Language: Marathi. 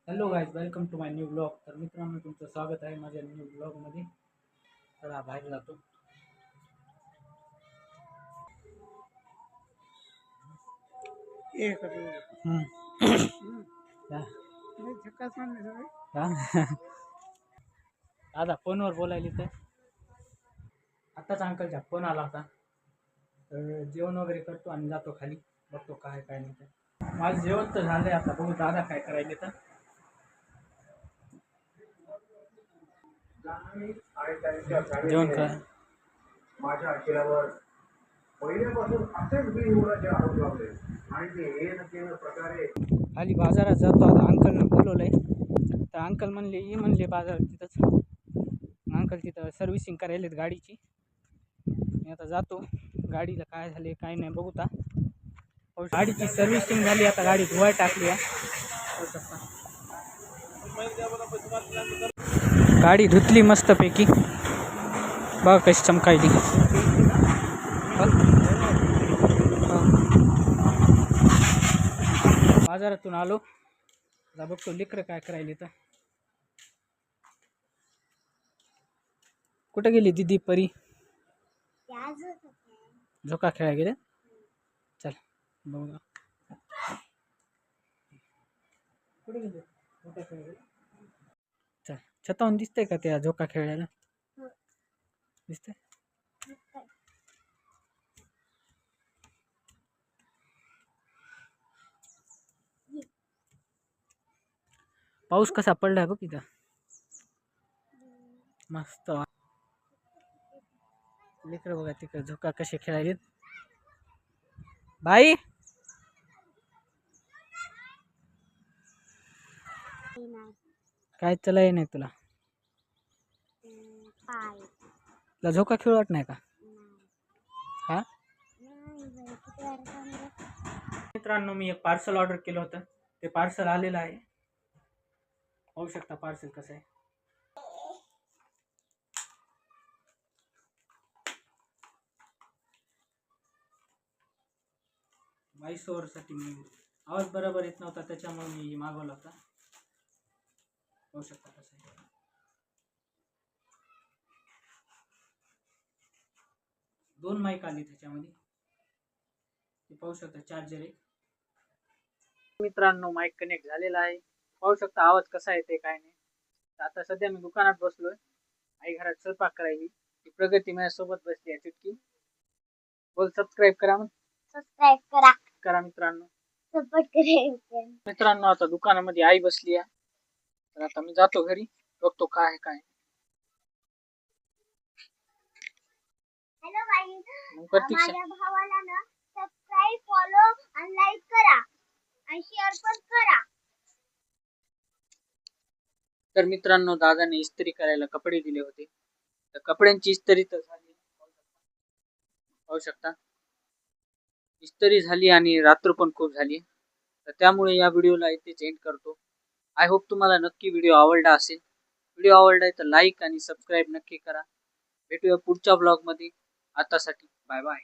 Hello guys, welcome to my new blog. तर मित्रांनो, तुमचं स्वागत आहे माझ्या न्यू ब्लॉगमध्ये. चला बाहेर जातो. दादा फोनवर बोलायली तर आत्ताच अंकलचा फोन आला होता. तर जेवण वगैरे करतो आणि जातो खाली, बघतो काय काय नाही. तर माझं जेवण तर झालंय. आता बघू दादा काय करायले तर. जेवण कर. माझ्या अखिलावर पहिल्यापासून असेच बिनबुडाचे आरोप लावले आणि ते हे न केलं प्रकारे खाली बाजारात जातो. आता अंकलनं बोलवलंय तर अंकल म्हणले ये म्हणले बाजारात. तिथंच अंकल तिथं सर्व्हिसिंग करायला गाडीची. मी आता जातो. गाडीला काय झाले काय नाही बघूता. गाडीची सर्व्हिसिंग झाली, आता गाडी धुवाय टाकली आहे. गाडी धुतली मस्तपैकी, बघा कशी चमकायली. बाजारातून आलो, आता बघतो लेकरं काय करायले तर. कुठे गेली दिदी परी? झोका खेळायला गेले. चल बघू कुठे गेले. झोका खेळायला गेले. चल, छतावून दिसतंय का त्या झोका खेळायला? दिसतंय. पाऊस कसा पडलाय बघ इथं, मस्त. लेकर बघा तिकडे झोका कसे खेळायले. बाई काय चलाय नाही तुला? तुला झोका खेळ वाट नाही का? हा मित्रांनो, मी एक पार्सल ऑर्डर केलं होतं. ते पार्सल आलेलं आहे. पाहू शकता पार्सल कसं आहे. व्हॉइस ओव्हरसाठी मी आवाज बरोबर येत नव्हता, त्याच्यामुळे मी मागवला होता. पाहू शकता कसं आहे. 2 माईक आले त्याच्यामध्ये. ते पाहू शकता चार्जर आहे. मित्रांनो, माईक कनेक्ट झालेला आहे. पाहू शकता आवाज कसा येते काय नाही. आता सध्या मी दुकानात बसलोय. आई घरात स्वयंपाक करायली. ती प्रगती माझ्यासोबत बसली आहे चुटकी. बोल सबस्क्राईब करा. मग सबस्क्राईब करा मित्रांनो, सपोर्ट करा मित्रांनो. आता दुकानामध्ये आई बसली आहे, तर आता मी जातो घरी, बघतो काय आहे काय. हॅलो गाईज, माझ्या भावाला ना सबस्क्राईब, फॉलो आणि लाईक करा आणि शेअर पण करा. तर मित्रांनो, दादाने इस्त्री करायला कपडे दिले होते, तर कपड्यांची इस्त्री तर झाली. पाहू शकता इस्त्री झाली आणि रात्र पण खूप झाली. तर त्यामुळे या व्हिडिओला इथेच एंड करतो. आय होप तुम्हाला नक्की व्हिडिओ आवडला असेल. व्हिडिओ आवडला तर लाईक आणि सबस्क्राईब नक्की करा. भेटूया पुढच्या ब्लॉग मध्ये. आतासाठी बाय बाय.